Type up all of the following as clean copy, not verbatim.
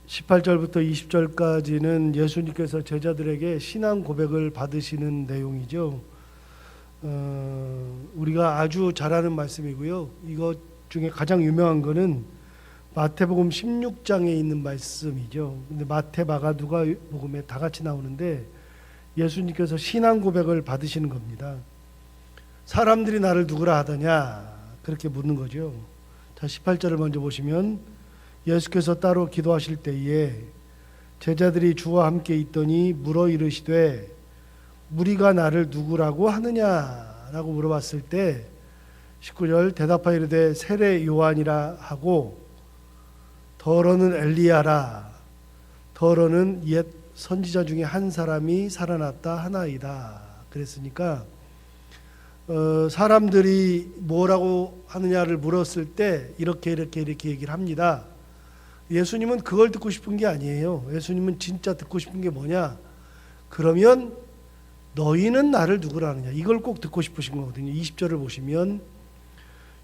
18절부터 20절까지는 예수님께서 제자들에게 신앙 고백을 받으시는 내용이죠. 우리가 아주 잘 아는 말씀이고요. 이것 중에 가장 유명한 거는 마태복음 16장에 있는 말씀이죠. 근데 마태, 마가, 누가복음에 다 같이 나오는데 예수님께서 신앙 고백을 받으시는 겁니다. 사람들이 나를 누구라 하더냐? 그렇게 묻는 거죠. 자, 18절을 먼저 보시면 예수께서 따로 기도하실 때에 제자들이 주와 함께 있더니 물어 이르시되 무리가 나를 누구라고 하느냐라고 물어봤을 때 19절 대답하여 이르되 세례 요한이라 하고 더러는 엘리야라 더러는 옛 선지자 중에 한 사람이 살아났다 하나이다. 그랬으니까 사람들이 뭐라고 하느냐를 물었을 때 이렇게 얘기를 합니다. 예수님은 그걸 듣고 싶은 게 아니에요. 예수님은 진짜 듣고 싶은 게 뭐냐? 그러면 너희는 나를 누구라 하느냐? 이걸 꼭 듣고 싶으신 거거든요. 20절을 보시면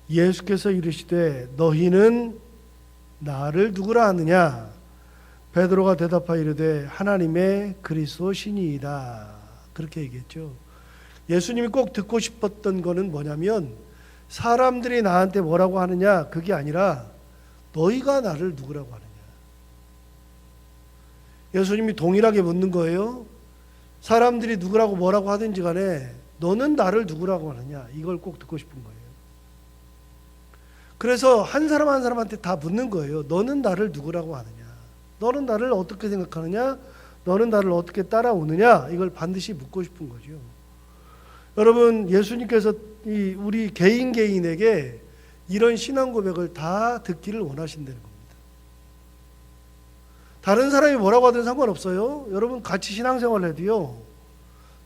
예수께서 이르시되 너희는 나를 누구라 하느냐? 베드로가 대답하여 이르되 하나님의 그리스도 신이이다. 그렇게 얘기했죠. 예수님이 꼭 듣고 싶었던 거는 뭐냐면 사람들이 나한테 뭐라고 하느냐 그게 아니라 너희가 나를 누구라고 하느냐. 예수님이 동일하게 묻는 거예요. 사람들이 누구라고 뭐라고 하든지 간에 너는 나를 누구라고 하느냐. 이걸 꼭 듣고 싶은 거예요. 그래서 한 사람 한 사람한테 다 묻는 거예요. 너는 나를 누구라고 하느냐. 너는 나를 어떻게 생각하느냐. 너는 나를 어떻게 따라오느냐. 이걸 반드시 묻고 싶은 거죠. 여러분, 예수님께서 우리 개인에게 이런 신앙 고백을 다 듣기를 원하신다는 겁니다. 다른 사람이 뭐라고 하든 상관없어요. 여러분 같이 신앙생활을 해도요.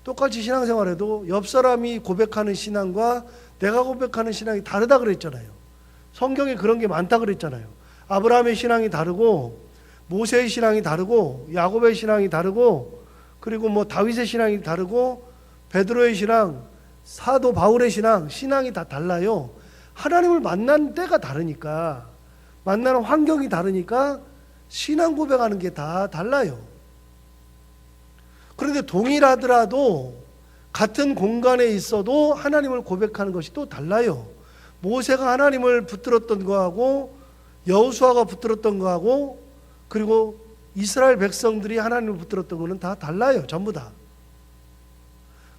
똑같이 신앙생활해도 옆 사람이 고백하는 신앙과 내가 고백하는 신앙이 다르다 그랬잖아요. 성경에 그런 게 많다 그랬잖아요. 아브라함의 신앙이 다르고 모세의 신앙이 다르고 야곱의 신앙이 다르고 그리고 뭐 다윗의 신앙이 다르고 베드로의 신앙, 사도 바울의 신앙이 다 달라요. 하나님을 만난 때가 다르니까 만나는 환경이 다르니까 신앙 고백하는 게 다 달라요. 그런데 동일하더라도 같은 공간에 있어도 하나님을 고백하는 것이 또 달라요. 모세가 하나님을 붙들었던 거하고 여호수아가 붙들었던 거하고 그리고 이스라엘 백성들이 하나님을 붙들었던 거는 다 달라요. 전부 다.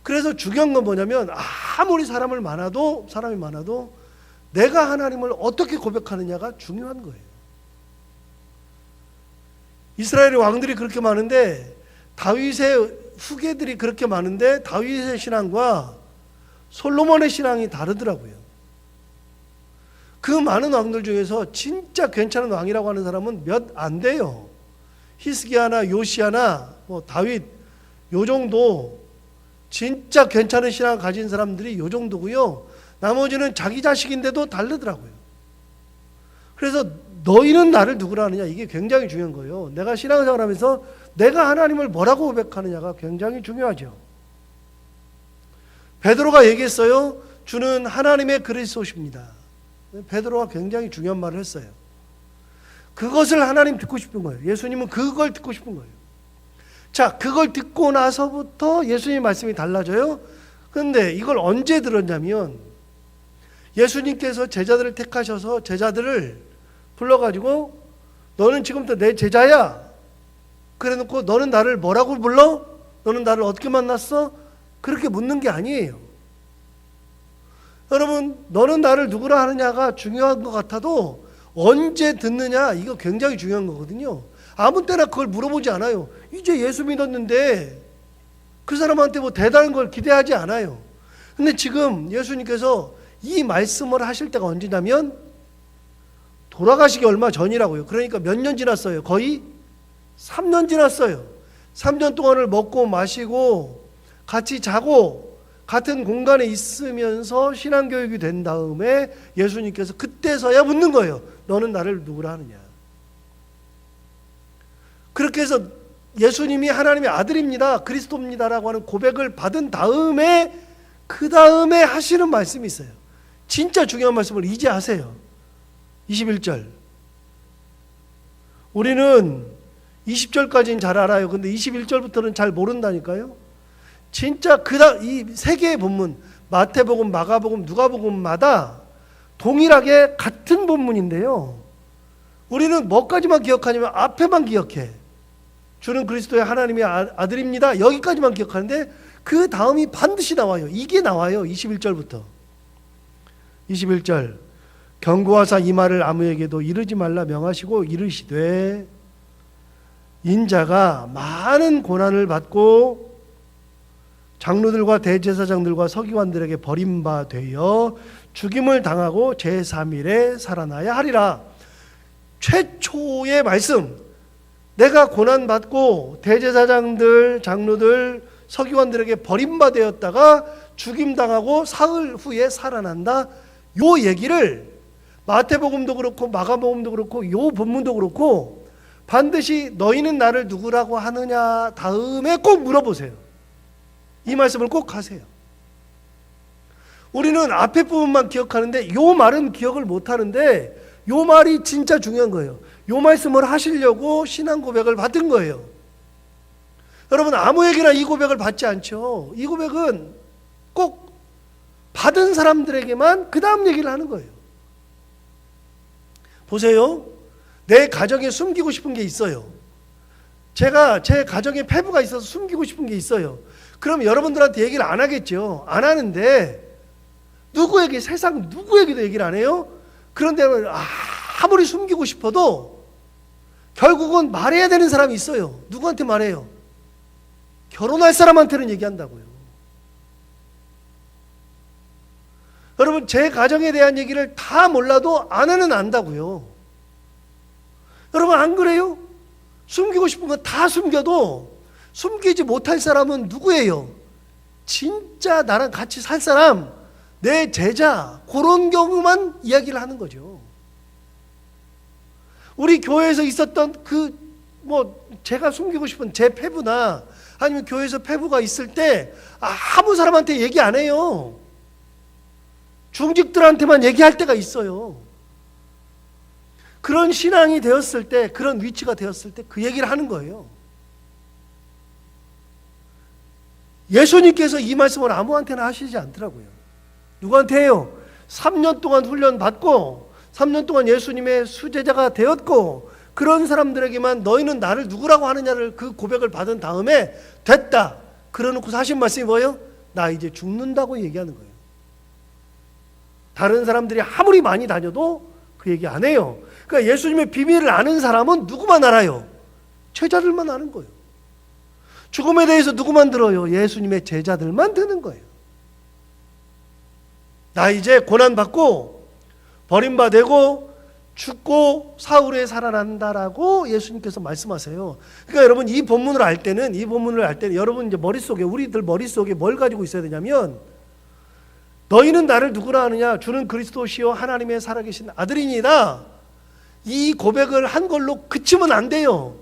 그래서 중요한 건 뭐냐면 아무리 사람이 많아도 내가 하나님을 어떻게 고백하느냐가 중요한 거예요. 이스라엘의 왕들이 그렇게 많은데 다윗의 후계들이 그렇게 많은데 다윗의 신앙과 솔로몬의 신앙이 다르더라고요. 그 많은 왕들 중에서 진짜 괜찮은 왕이라고 하는 사람은 몇 안 돼요. 히스기야나 요시야나 뭐 다윗 요 정도 진짜 괜찮은 신앙을 가진 사람들이 요 정도고요. 나머지는 자기 자식인데도 다르더라고요. 그래서 너희는 나를 누구라 하느냐 이게 굉장히 중요한 거예요. 내가 신앙생활 하면서 내가 하나님을 뭐라고 고백하느냐가 굉장히 중요하죠. 베드로가 얘기했어요. 주는 하나님의 그리스도십니다. 베드로가 굉장히 중요한 말을 했어요. 그것을 하나님 듣고 싶은 거예요. 예수님은 그걸 듣고 싶은 거예요. 자, 그걸 듣고 나서부터 예수님의 말씀이 달라져요. 그런데 이걸 언제 들었냐면 예수님께서 제자들을 택하셔서 제자들을 불러가지고 너는 지금부터 내 제자야. 그래놓고 너는 나를 뭐라고 불러? 너는 나를 어떻게 만났어? 그렇게 묻는 게 아니에요. 여러분, 너는 나를 누구라 하느냐가 중요한 것 같아도 언제 듣느냐 이거 굉장히 중요한 거거든요. 아무 때나 그걸 물어보지 않아요. 이제 예수 믿었는데 그 사람한테 뭐 대단한 걸 기대하지 않아요. 근데 지금 예수님께서 이 말씀을 하실 때가 언제냐면 돌아가시기 얼마 전이라고요. 그러니까 몇 년 지났어요? 거의 3년 지났어요. 3년 동안을 먹고 마시고 같이 자고 같은 공간에 있으면서 신앙교육이 된 다음에 예수님께서 그때서야 묻는 거예요. 너는 나를 누구라 하느냐. 그렇게 해서 예수님이 하나님의 아들입니다. 그리스도입니다라고 하는 고백을 받은 다음에 그 다음에 하시는 말씀이 있어요. 진짜 중요한 말씀을 이제 하세요. 21절. 우리는 20절까지는 잘 알아요. 근데 21절부터는 잘 모른다니까요. 진짜 이 세 개의 본문, 마태복음, 마가복음, 누가복음마다 동일하게 같은 본문인데요. 우리는 뭐까지만 기억하냐면 앞에만 기억해. 주는 그리스도의 하나님의 아들입니다. 여기까지만 기억하는데 그 다음이 반드시 나와요. 이게 나와요. 21절부터. 21절. 경고하사 이 말을 아무에게도 이르지 말라 명하시고 이르시되 인자가 많은 고난을 받고 장로들과 대제사장들과 서기관들에게 버림바 되어 죽임을 당하고 제3일에 살아나야 하리라. 최초의 말씀, 내가 고난받고 대제사장들, 장로들, 서기관들에게 버림받았다가 죽임당하고 사흘 후에 살아난다. 요 얘기를 마태복음도 그렇고 마가복음도 그렇고 요 본문도 그렇고 반드시 너희는 나를 누구라고 하느냐 다음에 꼭 물어보세요. 이 말씀을 꼭 하세요. 우리는 앞에 부분만 기억하는데 요 말은 기억을 못하는데 요 말이 진짜 중요한 거예요. 요 말씀을 하시려고 신앙 고백을 받은 거예요. 여러분 아무에게나 이 고백을 받지 않죠. 이 고백은 꼭 받은 사람들에게만 그 다음 얘기를 하는 거예요. 보세요. 내 가정에 숨기고 싶은 게 있어요. 제가 제 가정에 폐부가 있어서 숨기고 싶은 게 있어요. 그럼 여러분들한테 얘기를 안 하겠죠. 안 하는데 누구에게, 세상 누구에게도 얘기를 안 해요. 그런데 아무리 숨기고 싶어도 결국은 말해야 되는 사람이 있어요. 누구한테 말해요? 결혼할 사람한테는 얘기한다고요. 여러분 제 가정에 대한 얘기를 다 몰라도 아내는 안다고요. 여러분 안 그래요? 숨기고 싶은 건 다 숨겨도 숨기지 못할 사람은 누구예요? 진짜 나랑 같이 살 사람, 내 제자, 그런 경우만 이야기를 하는 거죠. 우리 교회에서 있었던 제가 숨기고 싶은 제 폐부나 아니면 교회에서 폐부가 있을 때 아무 사람한테 얘기 안 해요. 중직들한테만 얘기할 때가 있어요. 그런 신앙이 되었을 때, 그런 위치가 되었을 때 그 얘기를 하는 거예요. 예수님께서 이 말씀을 아무한테나 하시지 않더라고요. 누구한테 해요? 3년 동안 훈련 받고 3년 동안 예수님의 수제자가 되었고 그런 사람들에게만 너희는 나를 누구라고 하느냐를 그 고백을 받은 다음에 됐다. 그러놓고 하신 말씀이 뭐예요? 나 이제 죽는다고 얘기하는 거예요. 다른 사람들이 아무리 많이 다녀도 그 얘기 안 해요. 그러니까 예수님의 비밀을 아는 사람은 누구만 알아요? 제자들만 아는 거예요. 죽음에 대해서 누구만 들어요? 예수님의 제자들만 듣는 거예요. 나 이제 고난받고 버림받고 죽고 사흘에 살아난다라고 예수님께서 말씀하세요. 그러니까 여러분 이 본문을 알 때는 여러분 이제 머릿속에, 우리들 머릿속에 뭘 가지고 있어야 되냐면 너희는 나를 누구라 하느냐? 주는 그리스도시요 하나님의 살아계신 아들이니이다. 이 고백을 한 걸로 그치면 안 돼요.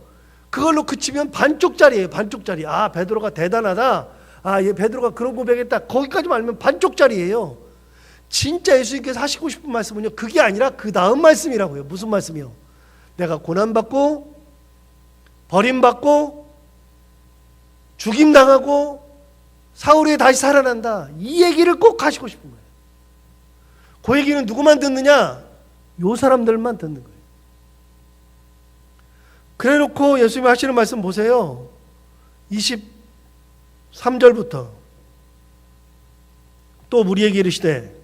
그걸로 그치면 반쪽짜리예요. 반쪽짜리. 베드로가 대단하다. 베드로가 그런 고백했다. 거기까지만 알면 반쪽짜리예요. 진짜 예수님께서 하시고 싶은 말씀은요, 그게 아니라 그 다음 말씀이라고요. 무슨 말씀이요? 내가 고난받고 버림받고 죽임당하고 사흘 후에 다시 살아난다. 이 얘기를 꼭 하시고 싶은 거예요. 그 얘기는 누구만 듣느냐? 요 사람들만 듣는 거예요. 그래 놓고 예수님이 하시는 말씀 보세요. 23절부터 또 우리에게 이르시되,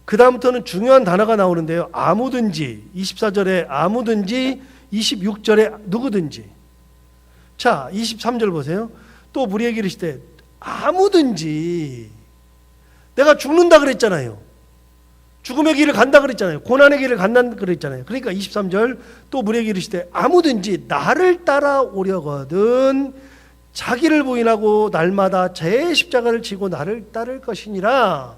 그 다음부터는 중요한 단어가 나오는데요. 아무든지, 24절에 아무든지, 26절에 누구든지. 자, 23절 보세요. 또 우리에게 이르시되 아무든지. 내가 죽는다 그랬잖아요. 죽음의 길을 간다 그랬잖아요. 고난의 길을 간다 그랬잖아요. 그러니까 23절 또 우리에게 이르시되 아무든지 나를 따라오려거든 자기를 부인하고 날마다 제 십자가를 지고 나를 따를 것이니라.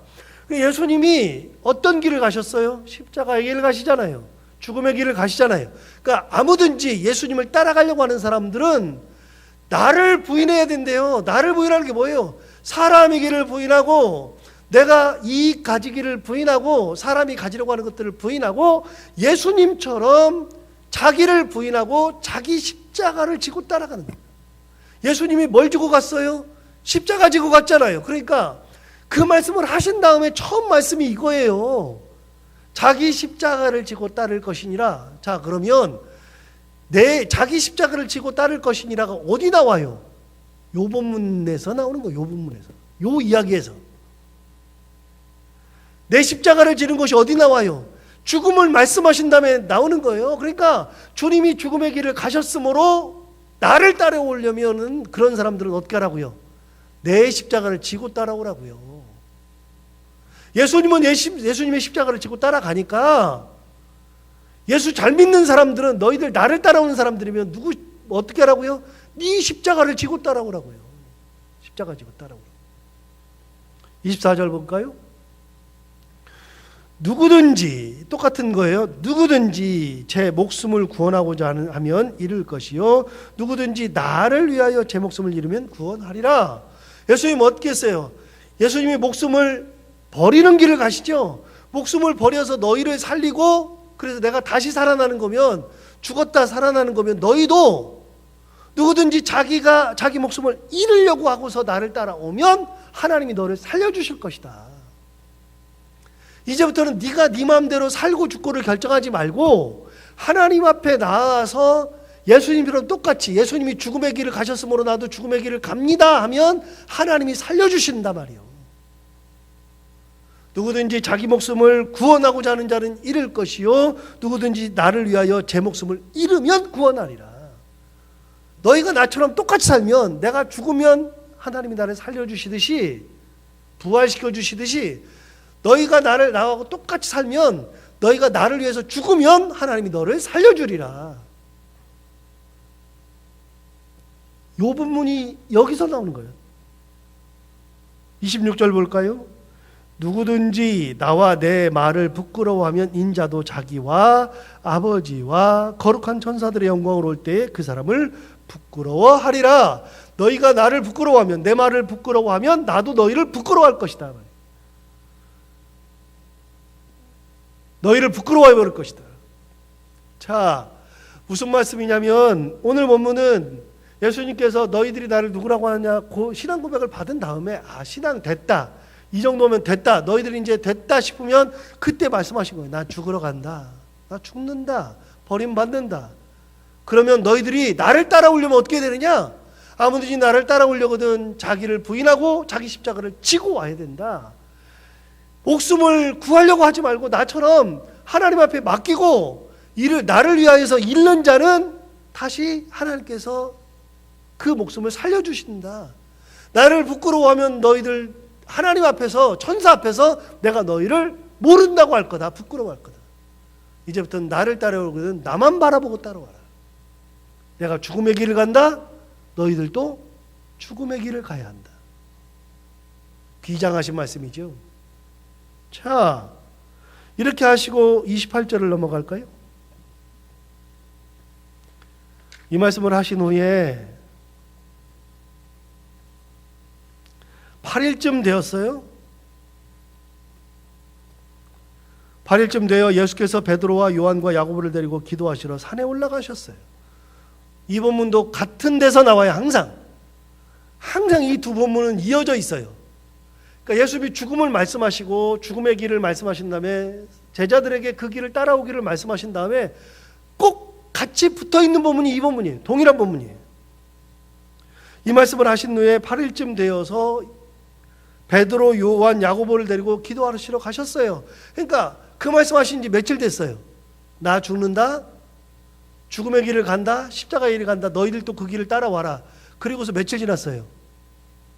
예수님이 어떤 길을 가셨어요? 십자가의 길을 가시잖아요. 죽음의 길을 가시잖아요. 그러니까 아무든지 예수님을 따라가려고 하는 사람들은 나를 부인해야 된대요. 나를 부인하는 게 뭐예요? 사람의 길을 부인하고 내가 이익 가지기를 부인하고 사람이 가지려고 하는 것들을 부인하고 예수님처럼 자기를 부인하고 자기 십자가를 지고 따라가는 거예요. 예수님이 뭘 지고 갔어요? 십자가 지고 갔잖아요. 그러니까 그 말씀을 하신 다음에 처음 말씀이 이거예요. 자기 십자가를 지고 따를 것이니라. 자, 그러면 자기 십자가를 지고 따를 것이니라가 어디 나와요? 요 본문에서 나오는 거예요. 요 본문에서. 요 이야기에서. 내 십자가를 지는 것이 어디 나와요? 죽음을 말씀하신 다음에 나오는 거예요. 그러니까 주님이 죽음의 길을 가셨으므로 나를 따라오려면은 그런 사람들은 어떻게 하라고요? 내 십자가를 지고 따라오라고요. 예수님은 예수님의 십자가를 지고 따라가니까 예수 잘 믿는 사람들은 너희들 나를 따라오는 사람들이면 어떻게 하라고요? 네 십자가를 지고 따라오라고요. 십자가 지고 따라오라고. 24절 볼까요? 누구든지 똑같은 거예요. 누구든지 제 목숨을 구원하고자 하면 잃을 것이요 누구든지 나를 위하여 제 목숨을 잃으면 구원하리라. 예수님 어떻게 했어요? 예수님이 목숨을 버리는 길을 가시죠. 목숨을 버려서 너희를 살리고 그래서 내가 다시 살아나는 거면 죽었다 살아나는 거면 너희도 누구든지 자기 목숨을 잃으려고 하고서 나를 따라오면 하나님이 너를 살려주실 것이다. 이제부터는 네가 네 마음대로 살고 죽고를 결정하지 말고 하나님 앞에 나와서 예수님처럼 똑같이 예수님이 죽음의 길을 가셨으므로 나도 죽음의 길을 갑니다 하면 하나님이 살려주신단 말이에요. 누구든지 자기 목숨을 구원하고자 하는 자는 잃을 것이요 누구든지 나를 위하여 제 목숨을 잃으면 구원하리라. 너희가 나처럼 똑같이 살면 내가 죽으면 하나님이 나를 살려주시듯이 부활시켜 주시듯이 너희가 나하고 똑같이 살면 너희가 나를 위해서 죽으면 하나님이 너를 살려주리라. 요 본문이 여기서 나오는 거예요. 26절 볼까요? 누구든지 나와 내 말을 부끄러워하면 인자도 자기와 아버지와 거룩한 천사들의 영광으로 올 때에 그 사람을 부끄러워하리라. 너희가 나를 부끄러워하면 내 말을 부끄러워하면 나도 너희를 부끄러워할 것이다. 너희를 부끄러워해 버릴 것이다. 자, 무슨 말씀이냐면 오늘 본문은 예수님께서 너희들이 나를 누구라고 하냐 신앙 고백을 받은 다음에 신앙 됐다. 이 정도면 됐다. 너희들이 이제 됐다 싶으면 그때 말씀하신 거예요. 나 죽으러 간다. 나 죽는다. 버림받는다. 그러면 너희들이 나를 따라오려면 어떻게 되느냐? 아무든지 나를 따라오려거든 자기를 부인하고 자기 십자가를 지고 와야 된다. 목숨을 구하려고 하지 말고 나처럼 하나님 앞에 맡기고 나를 위하여서 잃는 자는 다시 하나님께서 그 목숨을 살려주신다. 나를 부끄러워하면 너희들 하나님 앞에서 천사 앞에서 내가 너희를 모른다고 할 거다. 부끄러워할 거다. 이제부터는 나를 따라오거든 나만 바라보고 따라와라. 내가 죽음의 길을 간다. 너희들도 죽음의 길을 가야 한다. 비장하신 말씀이죠. 자, 이렇게 하시고 28절을 넘어갈까요? 이 말씀을 하신 후에 8일쯤 되었어요. 8일쯤 되어 예수께서 베드로와 요한과 야고보를 데리고 기도하시러 산에 올라가셨어요. 이 본문도 같은 데서 나와요. 항상 이 두 본문은 이어져 있어요. 그러니까 예수님이 죽음을 말씀하시고 죽음의 길을 말씀하신 다음에 제자들에게 그 길을 따라오기를 말씀하신 다음에 꼭 같이 붙어있는 본문이 이 본문이에요. 동일한 본문이에요. 이 말씀을 하신 후에 8일쯤 되어서 베드로, 요한, 야고보를 데리고 기도하시러 가셨어요. 그러니까 그 말씀하신 지 며칠 됐어요. 나 죽는다. 죽음의 길을 간다. 십자가의 길을 간다. 너희들도 그 길을 따라와라. 그리고서 며칠 지났어요?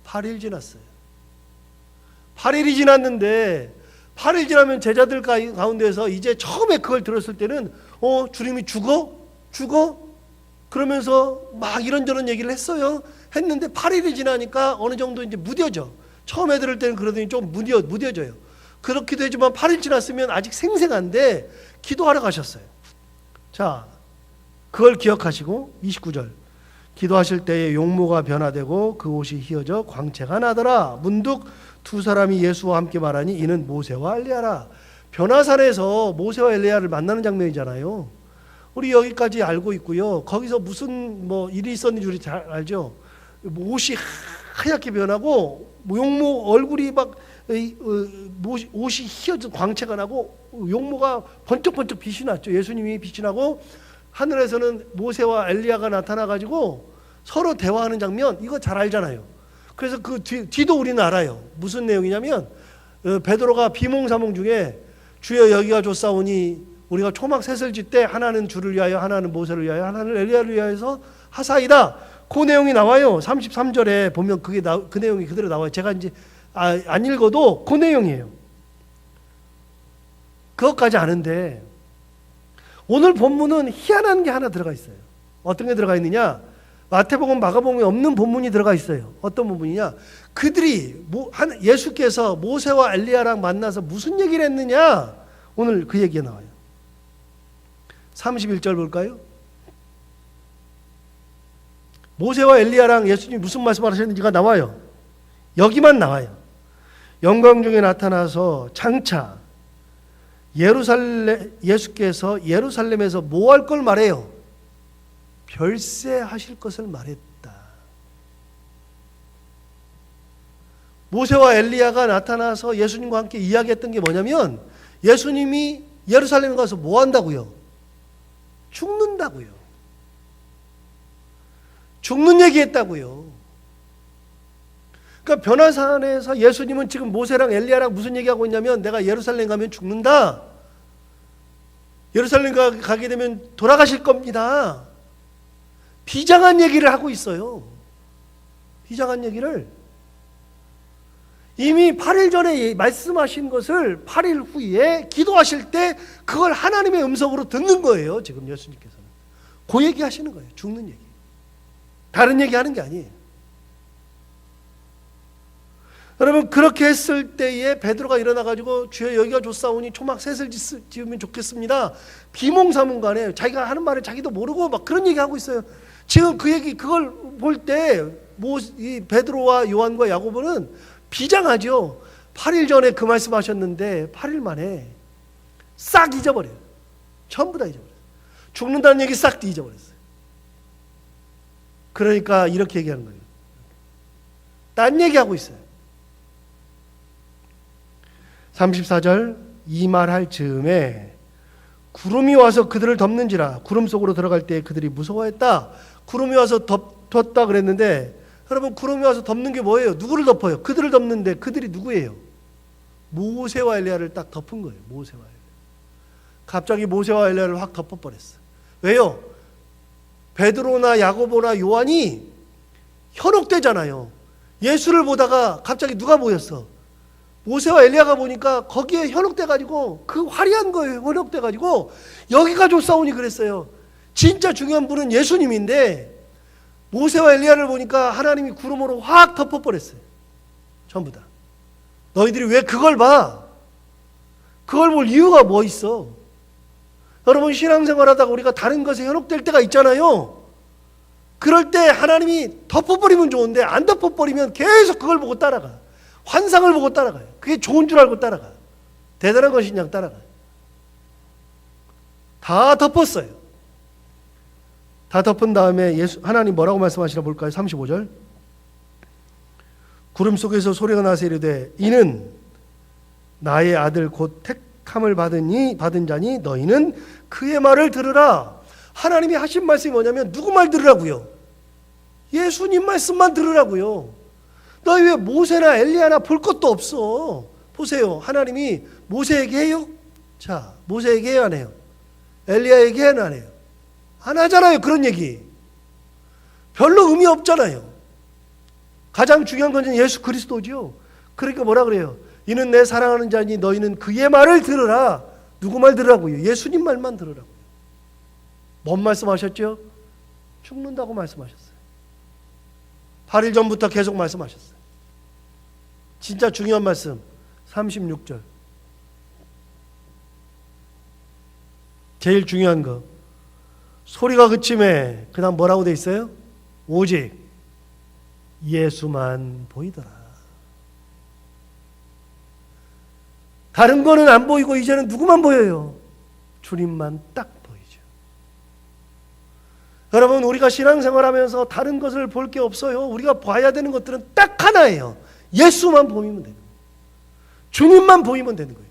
8일 지났어요. 8일이 지났는데 8일 지나면 제자들 가운데서 이제 처음에 그걸 들었을 때는 주님이 죽어? 그러면서 막 이런저런 얘기를 했는데 8일이 지나니까 어느 정도 이제 무뎌져. 처음에 들을 때는 그러더니 좀 무뎌져요. 그렇기도 하지만 8일 지났으면 아직 생생한데 기도하러 가셨어요. 자, 그걸 기억하시고 29절 기도하실 때에 용모가 변화되고 그 옷이 휘어져 광채가 나더라. 문득 두 사람이 예수와 함께 말하니 이는 모세와 엘리야라. 변화산에서 모세와 엘리야를 만나는 장면이잖아요. 우리 여기까지 알고 있고요. 거기서 무슨 뭐 일이 있었는지 우리 잘 알죠. 뭐 옷이 하얗게 변하고 용모 얼굴이 막 옷이 휘어져 광채가 나고 용모가 번쩍번쩍 빛이 났죠. 예수님이 빛이 나고 하늘에서는 모세와 엘리야가 나타나가지고 서로 대화하는 장면, 이거 잘 알잖아요. 그래서 그 뒤도 우리는 알아요. 무슨 내용이냐면 베드로가 비몽사몽 중에 주여 여기가 좋사오니 우리가 초막 셋을 짓되 하나는 주를 위하여 하나는 모세를 위하여 하나는 엘리야를 위하여서 하사이다. 그 내용이 나와요. 33절에 보면 그 내용이 그대로 나와요. 제가 이제 안 읽어도 그 내용이에요. 그것까지 아는데 오늘 본문은 희한한 게 하나 들어가 있어요. 어떤 게 들어가 있느냐? 마태복음, 마가복음에 없는 본문이 들어가 있어요. 어떤 본문이냐? 그들이 예수께서 모세와 엘리야랑 만나서 무슨 얘기를 했느냐? 오늘 그 얘기가 나와요. 31절 볼까요? 모세와 엘리야랑 예수님이 무슨 말씀을 하셨는지가 나와요. 여기만 나와요. 영광 중에 나타나서 장차 예수께서 예루살렘에서 뭐 할 걸 말해요? 별세하실 것을 말했다. 모세와 엘리야가 나타나서 예수님과 함께 이야기했던 게 뭐냐면 예수님이 예루살렘에 가서 뭐 한다고요? 죽는다고요. 죽는 얘기했다고요. 그러니까 변화산에서 예수님은 지금 모세랑 엘리야랑 무슨 얘기하고 있냐면 내가 예루살렘 가면 죽는다. 예루살렘 가게 되면 돌아가실 겁니다. 비장한 얘기를 하고 있어요. 비장한 얘기를. 이미 8일 전에 말씀하신 것을 8일 후에 기도하실 때 그걸 하나님의 음성으로 듣는 거예요. 지금 예수님께서는. 그 얘기 하시는 거예요. 죽는 얘기. 다른 얘기 하는 게 아니에요. 여러분 그렇게 했을 때에 베드로가 일어나가지고 주여 여기가 좋사오니 초막 셋을 지으면 좋겠습니다. 비몽사몽간에 자기가 하는 말을 자기도 모르고 막 그런 얘기하고 있어요. 지금 그 얘기 그걸 볼 때 이 베드로와 요한과 야고보는 비장하죠. 8일 전에 그 말씀하셨는데 8일 만에 싹 잊어버려요. 전부 다 잊어버려요. 죽는다는 얘기 싹 잊어버렸어요. 그러니까 이렇게 얘기하는 거예요. 딴 얘기하고 있어요. 34절 이 말할 즈음에 구름이 와서 그들을 덮는지라. 구름 속으로 들어갈 때 그들이 무서워했다. 구름이 와서 덮었다 그랬는데 여러분 구름이 와서 덮는 게 뭐예요? 누구를 덮어요? 그들을 덮는데 그들이 누구예요? 모세와 엘리야를 딱 덮은 거예요. 모세와 엘리야. 갑자기 모세와 엘리야를 확 덮어버렸어요. 왜요? 베드로나 야고보나 요한이 현혹되잖아요. 예수를 보다가 갑자기 누가 보였어? 모세와 엘리야가 보니까 거기에 현혹돼가지고 그 화려한 거에 현혹돼가지고 여기가 좋사오니 그랬어요. 진짜 중요한 분은 예수님인데 모세와 엘리야를 보니까 하나님이 구름으로 확 덮어버렸어요. 전부 다. 너희들이 왜 그걸 봐? 그걸 볼 이유가 뭐 있어? 여러분 신앙생활하다가 우리가 다른 것에 현혹될 때가 있잖아요. 그럴 때 하나님이 덮어버리면 좋은데 안 덮어버리면 계속 그걸 보고 따라가. 환상을 보고 따라가요. 그게 좋은 줄 알고 따라가요. 대단한 것인 양 따라가요. 다 덮었어요. 다 덮은 다음에 하나님 뭐라고 말씀하시나 볼까요? 35절 구름 속에서 소리가 나서 이르되 이는 나의 아들 곧 택함을 받은 자니 너희는 그의 말을 들으라. 하나님이 하신 말씀이 뭐냐면 누구 말 들으라고요? 예수님 말씀만 들으라고요. 너희 왜 모세나 엘리야나 볼 것도 없어. 보세요. 하나님이 모세에게 해요? 자, 모세에게 해요 안 해요? 엘리야에게 해요 안 해요? 안 하잖아요. 그런 얘기. 별로 의미 없잖아요. 가장 중요한 건 예수 그리스도죠. 그러니까 뭐라 그래요? 이는 내 사랑하는 자니 너희는 그의 말을 들으라. 누구 말 들으라고요? 예수님 말만 들으라고요. 뭔 말씀하셨죠? 죽는다고 말씀하셨어요. 8일 전부터 계속 말씀하셨어요. 진짜 중요한 말씀 36절 제일 중요한 거 소리가 그침에 그 다음 뭐라고 돼 있어요? 오직 예수만 보이더라. 다른 거는 안 보이고 이제는 누구만 보여요? 주님만 딱 보이죠. 여러분, 우리가 신앙생활하면서 다른 것을 볼 게 없어요. 우리가 봐야 되는 것들은 딱 하나예요. 예수만 보이면 되는 거예요. 주님만 보이면 되는 거예요.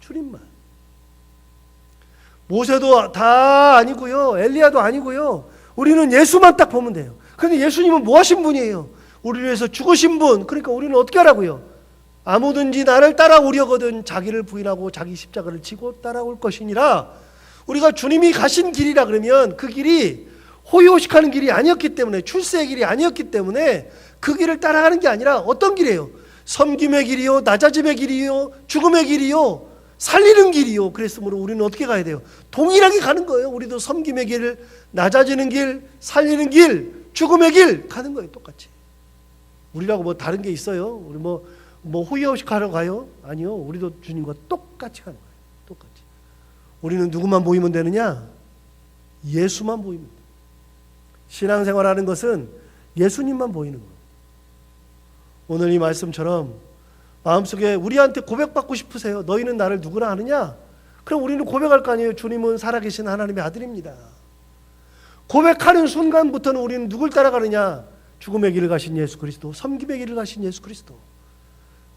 주님만. 모세도 다 아니고요, 엘리야도 아니고요. 우리는 예수만 딱 보면 돼요. 그런데 예수님은 뭐 하신 분이에요? 우리를 위해서 죽으신 분. 그러니까 우리는 어떻게 하라고요? 아무든지 나를 따라오려거든 자기를 부인하고 자기 십자가를 지고 따라올 것이니라. 우리가 주님이 가신 길이라 그러면 그 길이 호요식하는 길이 아니었기 때문에, 출세의 길이 아니었기 때문에 그 길을 따라가는 게 아니라 어떤 길이에요? 섬김의 길이요, 낮아짐의 길이요, 죽음의 길이요, 살리는 길이요. 그랬으므로 우리는 어떻게 가야 돼요? 동일하게 가는 거예요. 우리도 섬김의 길, 낮아지는 길, 살리는 길, 죽음의 길 가는 거예요. 똑같이. 우리라고 뭐 다른 게 있어요? 우리 뭐 호의호식하러 가요? 아니요. 우리도 주님과 똑같이 가는 거예요. 똑같이. 우리는 누구만 보이면 되느냐? 예수만 보이면 돼요. 신앙생활하는 것은 예수님만 보이는 거예요. 오늘 이 말씀처럼 마음속에 우리한테 고백받고 싶으세요? 너희는 나를 누구나 아느냐? 그럼 우리는 고백할 거 아니에요? 주님은 살아계신 하나님의 아들입니다. 고백하는 순간부터는 우리는 누굴 따라가느냐? 죽음의 길을 가신 예수 그리스도, 섬김의 길을 가신 예수 그리스도.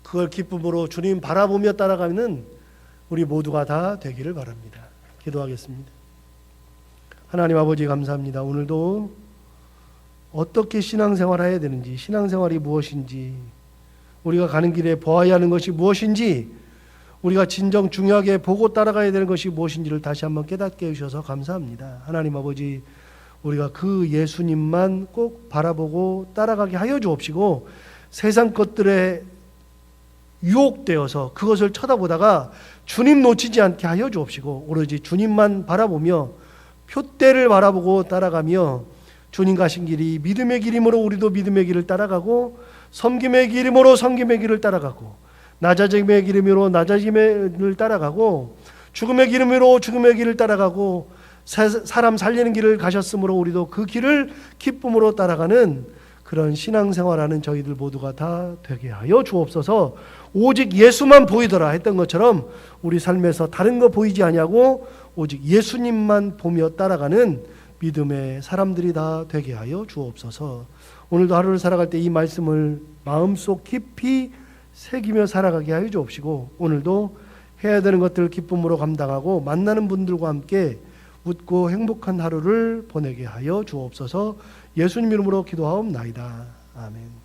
그걸 기쁨으로 주님 바라보며 따라가는 우리 모두가 다 되기를 바랍니다. 기도하겠습니다. 하나님 아버지 감사합니다. 오늘도 어떻게 신앙생활해야 되는지, 신앙생활이 무엇인지, 우리가 가는 길에 보아야 하는 것이 무엇인지, 우리가 진정 중요하게 보고 따라가야 되는 것이 무엇인지를 다시 한번 깨닫게 해주셔서 감사합니다. 하나님 아버지, 우리가 그 예수님만 꼭 바라보고 따라가게 하여 주옵시고, 세상 것들에 유혹되어서 그것을 쳐다보다가 주님 놓치지 않게 하여 주옵시고, 오로지 주님만 바라보며 표대를 바라보고 따라가며, 주님 가신 길이 믿음의 길이므로 우리도 믿음의 길을 따라가고, 섬김의 길이므로 섬김의 길을 따라가고, 낮아짐의 길이므로 낮아짐의 길을 따라가고, 죽음의 길이므로 죽음의 길을 따라가고, 사람 살리는 길을 가셨으므로 우리도 그 길을 기쁨으로 따라가는 그런 신앙생활하는 저희들 모두가 다 되게 하여 주옵소서. 오직 예수만 보이더라 했던 것처럼 우리 삶에서 다른 거 보이지 아니하고 오직 예수님만 보며 따라가는 믿음의 사람들이 다 되게 하여 주옵소서. 오늘도 하루를 살아갈 때 이 말씀을 마음속 깊이 새기며 살아가게 하여 주옵시고, 오늘도 해야 되는 것들을 기쁨으로 감당하고 만나는 분들과 함께 웃고 행복한 하루를 보내게 하여 주옵소서. 예수님 이름으로 기도하옵나이다. 아멘.